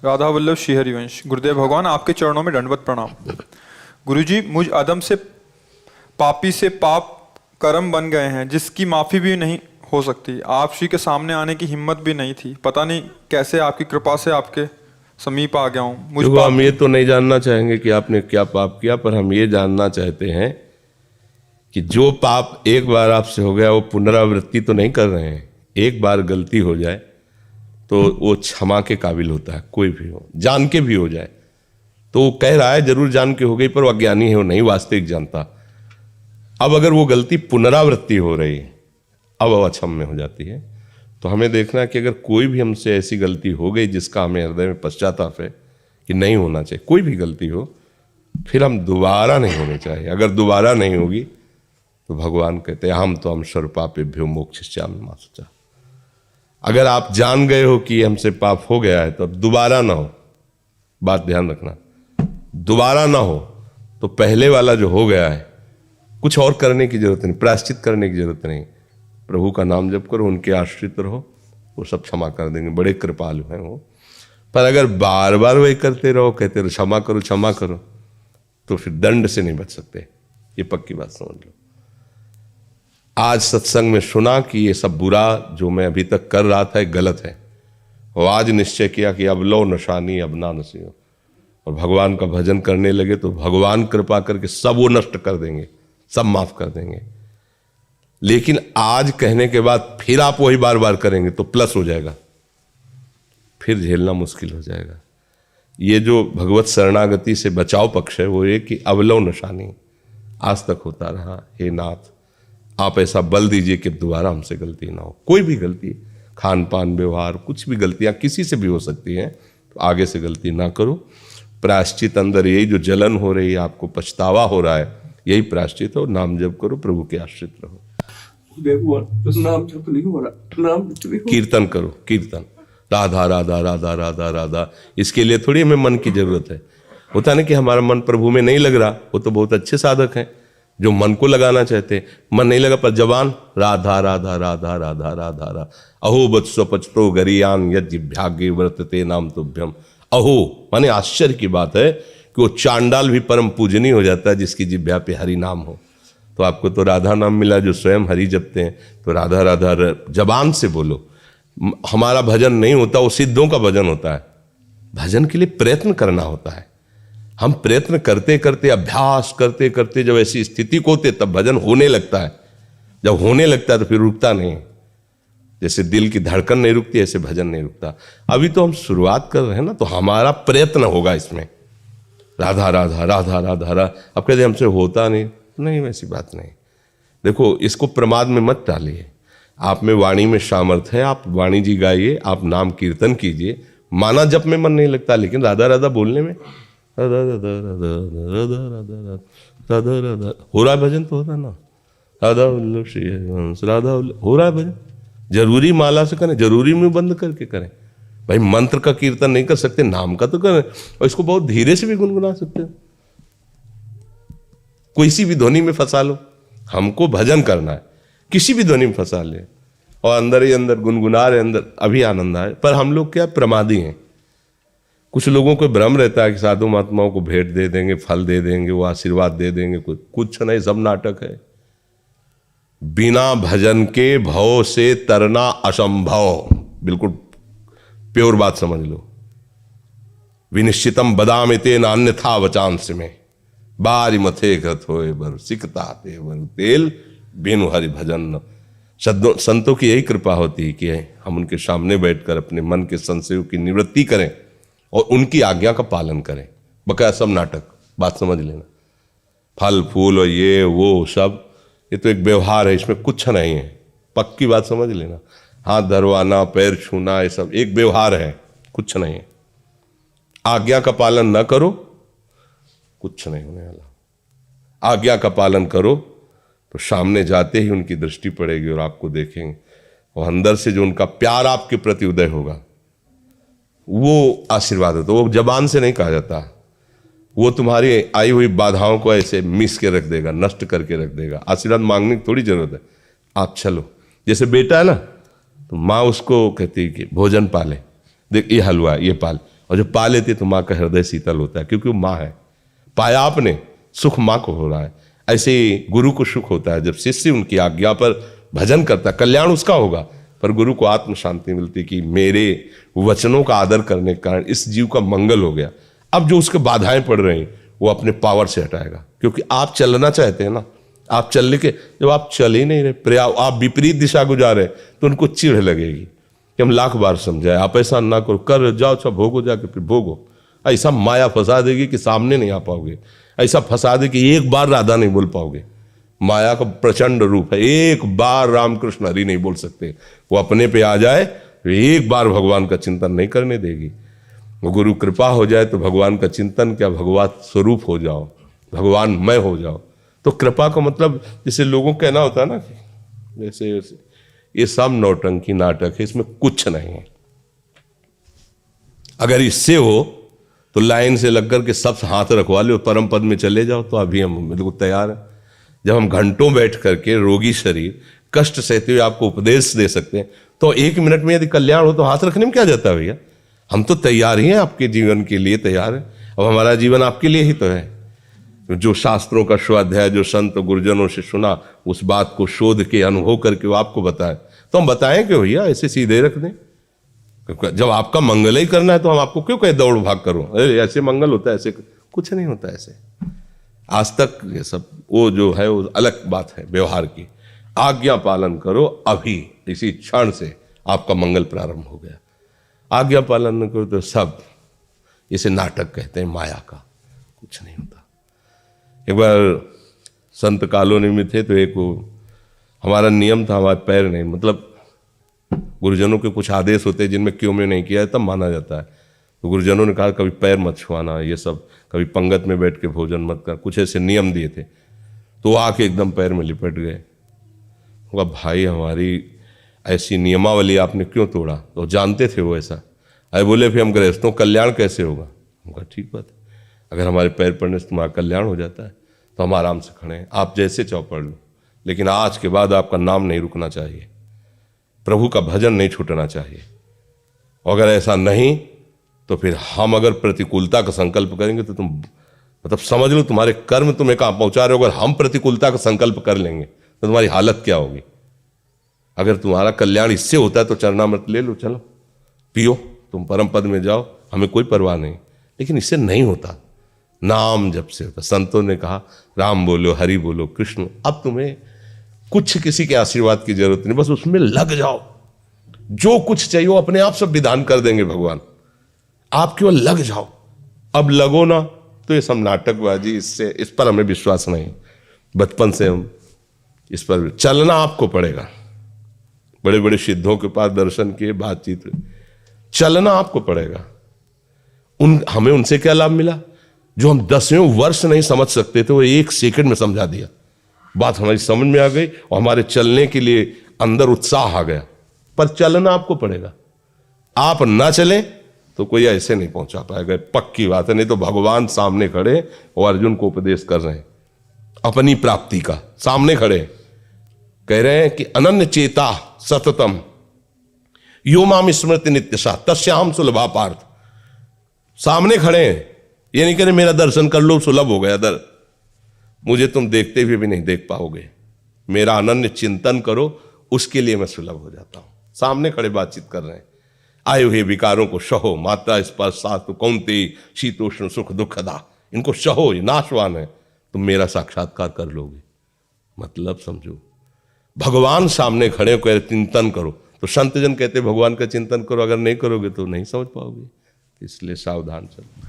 राधा वल्लभ श्री हरिवंश। गुरुदेव भगवान, आपके चरणों में दंडवत प्रणाम। गुरुजी, मुझ अदम से पापी से पाप कर्म बन गए हैं जिसकी माफी भी नहीं हो सकती। आप श्री के सामने आने की हिम्मत भी नहीं थी। पता नहीं कैसे आपकी कृपा से आपके समीप आ गया हूँ। मुझ देखो, हम ये तो नहीं जानना चाहेंगे कि आपने क्या पाप किया, पर हम ये जानना चाहते हैं कि जो पाप एक बार आपसे हो गया वो पुनरावृत्ति तो नहीं कर रहे हैं। एक बार गलती हो जाए तो वो क्षमा के काबिल होता है, कोई भी हो, जान के भी हो जाए तो वो कह रहा है जरूर जान के हो गई, पर वो अज्ञानी है, वो नहीं वास्तविक जानता। अब अगर वो गलती पुनरावृत्ति हो रही है, अब वो अक्षम्य हो जाती है। तो हमें देखना है कि अगर कोई भी हमसे ऐसी गलती हो गई जिसका हमें हृदय में पश्चाताप है कि नहीं होना चाहिए, कोई भी गलती हो, फिर हम दोबारा नहीं होनी चाहिए। अगर दोबारा नहीं होगी तो भगवान कहते हैं हम तो हम सर्वपापेभ्यो मोक्षयिष्यामि मा शुचः। अगर आप जान गए हो कि हमसे पाप हो गया है तो अब दोबारा ना हो। बात ध्यान रखना, दोबारा ना हो तो पहले वाला जो हो गया है कुछ और करने की जरूरत नहीं, प्रायश्चित करने की जरूरत नहीं। प्रभु का नाम जप करो, उनके आश्रित रहो, वो सब क्षमा कर देंगे, बड़े कृपालु हैं वो। पर अगर बार बार वही करते रहो, कहते रहो क्षमा करो, तो फिर दंड से नहीं बच सकते। ये पक्की बात समझ लो। आज सत्संग में सुना कि ये सब बुरा जो मैं अभी तक कर रहा था गलत है, और आज निश्चय किया कि अब लो नशानी अब ना नसीहो, और भगवान का भजन करने लगे तो भगवान कृपा करके सब वो नष्ट कर देंगे, सब माफ कर देंगे। लेकिन आज कहने के बाद फिर आप वही बार बार करेंगे तो प्लस हो जाएगा, फिर झेलना मुश्किल हो जाएगा। ये जो भगवत शरणागति से बचाव पक्ष है वो ये कि अवलव नशानी आज तक होता रहा। हे नाथ, आप ऐसा बल दीजिए कि दोबारा हमसे गलती ना हो। कोई भी गलती, खान पान व्यवहार, कुछ भी गलतियां किसी से भी हो सकती हैं, तो आगे से गलती ना करो। प्रायश्चित अंदर यही जो जलन हो रही है, आपको पछतावा हो रहा है, यही प्रायश्चित हो। नाम जप करो, प्रभु के आश्रित रहो, नाम जप नहीं हो रहा, नाम कीर्तन करो, कीर्तन राधा राधा राधा राधा राधा। इसके लिए थोड़ी हमें मन की जरूरत है। होता नहीं कि हमारा मन प्रभु में नहीं लग रहा, वो तो बहुत अच्छे साधक हैं जो मन को लगाना चाहते हैं। मन नहीं लगा पर जबान राधा राधा राधा राधा राधा रा अहो वत्सो पचतो गरियान यज्ञ भाग्य वर्तते नाम तुभ्यम। अहो माने आश्चर्य की बात है कि वो चांडाल भी परम पूजनीय हो जाता है जिसकी जिह्वा पे हरि नाम हो। तो आपको तो राधा नाम मिला जो स्वयं हरि जपते हैं, तो राधा राधा जबान से बोलो। हमारा भजन नहीं होता, वो सिद्धों का भजन होता है। भजन के लिए प्रयत्न करना होता है। हम प्रयत्न करते करते, अभ्यास करते करते जब ऐसी स्थिति को होते तब भजन होने लगता है। जब होने लगता है तो फिर रुकता नहीं। जैसे दिल की धड़कन नहीं रुकती, ऐसे भजन नहीं रुकता। अभी तो हम शुरुआत कर रहे हैं ना, तो हमारा प्रयत्न होगा इसमें। राधा राधा राधा राधा राधा। अब कहते हमसे होता नहीं, वैसी बात नहीं। देखो, इसको प्रमाद में मत डालिए। आप में वाणी में सामर्थ्य है, आप वाणी जी गाइए, आप नाम कीर्तन कीजिए। माना जप में मन नहीं लगता, लेकिन राधा राधा बोलने में राधा राधा राधा राधा राधा राधा राधा हो रहा है भजन, तो होता ना। राधा वल्लभ श्री हरिवंश, राधा हो रहा है भजन। जरूरी माला से करें, जरूरी में बंद करके करें। भाई मंत्र का कीर्तन नहीं कर सकते, नाम का तो करें, और इसको बहुत धीरे से भी गुनगुना सकते हैं। किसी भी ध्वनि में फंसा लो, हमको भजन करना है, किसी भी ध्वनि में फंसा ले और अंदर ही अंदर गुनगुना रहे, अंदर अभी आनंद आए। पर हम लोग क्या प्रमादी हैं। कुछ लोगों को भ्रम रहता है कि साधु महात्माओं को भेंट दे देंगे, फल दे देंगे, वो आशीर्वाद दे देंगे। कुछ नहीं, सब नाटक है। बिना भजन के भव से तरना असंभव। बिल्कुल प्योर बात समझ लो। विनिश्चितम बदामिते नान्यथा वचांस में बारी मथे घत होए बर सिकता ते बर तेल बिनु हरि भजन। संतों की यही कृपा होती है कि हम उनके सामने बैठकर अपने मन के संशयों की निवृत्ति करें और उनकी आज्ञा का पालन करें। बकाया सब नाटक, बात समझ लेना। फल फूल और ये वो सब, ये तो एक व्यवहार है, इसमें कुछ नहीं है। पक्की बात समझ लेना। हाथ धरवाना, पैर छूना, ये सब एक व्यवहार है, कुछ नहीं है। आज्ञा का पालन न करो, कुछ नहीं होने वाला। आज्ञा का पालन करो तो सामने जाते ही उनकी दृष्टि पड़ेगी और आपको देखेंगे, और अंदर से जो उनका प्यार आपके प्रति उदय होगा वो आशीर्वाद है। तो वो जबान से नहीं कहा जाता, वो तुम्हारी आई हुई बाधाओं को ऐसे मिस के रख देगा, नष्ट करके रख देगा। आशीर्वाद मांगने की थोड़ी जरूरत है। आप चलो, जैसे बेटा है ना, तो माँ उसको कहती है कि भोजन पाले, देख ये हलवा ये पाल, और जो पा लेती है तो माँ का हृदय शीतल होता है, क्योंकि वो माँ है। पाया आपने, सुख माँ को हो रहा है। ऐसे ही गुरु को सुख होता है जब शिष्य उनकी आज्ञा पर भजन करता है, कल्याण उसका होगा, पर गुरु को आत्म शांति मिलती कि मेरे वचनों का आदर करने के कारण इस जीव का मंगल हो गया। अब जो उसके बाधाएं पड़ रही वो अपने पावर से हटाएगा, क्योंकि आप चलना चाहते हैं ना, आप चलने के, जब आप चल ही नहीं रहे, आप विपरीत दिशा गुजार रहे, तो उनको चिढ़ लगेगी कि हम लाख बार समझाए, आप ऐसा ना करो, कर जाओ, अच्छा भोगो, जाके फिर भोगो। ऐसा माया फंसा देगी कि सामने नहीं आ पाओगे, ऐसा फंसा दे कि एक बार राधा नहीं बोल पाओगे। माया का प्रचंड रूप है, एक बार रामकृष्ण हरि नहीं बोल सकते, वो अपने पे आ जाए तो एक बार भगवान का चिंतन नहीं करने देगी। वो गुरु कृपा हो जाए तो भगवान का चिंतन क्या, भगवान स्वरूप हो जाओ, भगवान मैं हो जाओ। तो कृपा का मतलब जैसे लोगों को कहना होता है ना, जैसे ये सब नौटंकी नाटक है, इसमें कुछ नहीं है। अगर इससे हो तो लाइन से लग करके सब हाथ रखवा लो, परम पद में चले जाओ, तो अभी हम बिल्कुल तैयार हैं। जब हम घंटों बैठ करके रोगी शरीर कष्ट सहते हुए आपको उपदेश दे सकते हैं, तो 1 मिनट में यदि कल्याण हो तो हाथ रखने में क्या जाता है भैया। हम तो तैयार ही हैं, आपके जीवन के लिए तैयार है। अब हमारा जीवन आपके लिए ही तो है। जो शास्त्रों का स्वाध्याय जो संत गुरुजनों से सुना, उस बात को शोध के अनुभव करके वो आपको बताए, तो हम बताएं कि भैया ऐसे सीधे रख दें। जब आपका मंगल ही करना है तो हम आपको क्यों कहे दौड़ भाग करो, अरे ऐसे मंगल होता है, ऐसे कुछ नहीं होता ऐसे। आज तक ये सब वो जो है वो अलग बात है व्यवहार की। आज्ञा पालन करो, अभी इसी क्षण से आपका मंगल प्रारंभ हो गया। आज्ञा पालन न करो तो सब इसे नाटक कहते हैं, माया का कुछ नहीं होता। एक बार संत कॉलोनी में थे तो एक हमारा नियम था, हमारे पैर नहीं, मतलब गुरुजनों के कुछ आदेश होते हैं जिनमें क्यों में नहीं किया है तब माना जाता है। तो गुरुजनों ने कहा कभी पैर मत छुआना, ये सब, कभी पंगत में बैठ के भोजन मत कर, कुछ ऐसे नियम दिए थे। तो वो आके एकदम पैर में लिपट गए। कहा भाई हमारी ऐसी नियमावली आपने क्यों तोड़ा, तो जानते थे वो ऐसा। अरे बोले फिर हम गृहस्थों कल्याण कैसे होगा। कहा ठीक बात है, अगर हमारे पैर पड़ने से तुम्हारा कल्याण हो जाता है तो हम आराम से खड़े हैं, आप जैसे चाहो पढ़ लो, लेकिन आज के बाद आपका नाम नहीं रुकना चाहिए, प्रभु का भजन नहीं छूटना चाहिए। अगर ऐसा नहीं तो फिर हम अगर प्रतिकूलता का संकल्प करेंगे तो तुम मतलब समझ लो तुम्हारे कर्म तुम्हें कहाँ पहुंचा रहे हो। अगर हम प्रतिकूलता का संकल्प कर लेंगे तो तुम्हारी हालत क्या होगी। अगर तुम्हारा कल्याण इससे होता है तो चरणामृत ले लो, चलो पियो, तुम परम पद में जाओ, हमें कोई परवाह नहीं। लेकिन इससे नहीं होता, नाम जब से होता। संतों ने कहा राम बोलो, हरि बोलो, कृष्ण। अब तुम्हें कुछ किसी के आशीर्वाद की जरूरत नहीं, बस उसमें लग जाओ, जो कुछ चाहिए वो अपने आप सब विधान कर देंगे भगवान, आप केवल लग जाओ। अब लगो ना तो ये सब नाटकबाजी, इससे इस पर हमें विश्वास नहीं। बचपन से हम इस पर चलना आपको पड़ेगा। बड़े बड़े सिद्धों के पास दर्शन किए, बातचीत, चलना आपको पड़ेगा। हमें उनसे क्या लाभ मिला, जो हम 10वें वर्ष नहीं समझ सकते थे वो 1 सेकंड में समझा दिया। बात हमारी समझ में आ गई और हमारे चलने के लिए अंदर उत्साह आ गया। पर चलना आपको पड़ेगा, आप ना चलें तो कोई ऐसे नहीं पहुंचा पाएगा, पक्की बात है। नहीं तो भगवान सामने खड़े और अर्जुन को उपदेश कर रहे हैं अपनी प्राप्ति का, सामने खड़े कह रहे हैं कि अनन्य चेता सततम यो माम स्मृति नित्यशा तस्याम सुलभा पार्थ। सामने खड़े हैं, ये नहीं कह रहे मेरा दर्शन कर लो सुलभ हो गया दर, मुझे तुम देखते हुए भी नहीं देख पाओगे, मेरा अनन्य चिंतन करो, उसके लिए मैं सुलभ हो जाता हूं। सामने खड़े बातचीत कर रहे हैं। आए हुए विकारों को सहो, मात्रा स्पर्श सास्तु कौन्ते शीतोष्ण सुख दुखदा, इनको सहो, ये नाशवान है, तुम मेरा साक्षात्कार कर लोगे। मतलब समझो, भगवान सामने खड़े हो, चिंतन करो। तो संत जन कहते भगवान का चिंतन करो, अगर नहीं करोगे तो नहीं समझ पाओगे, इसलिए सावधान चलो।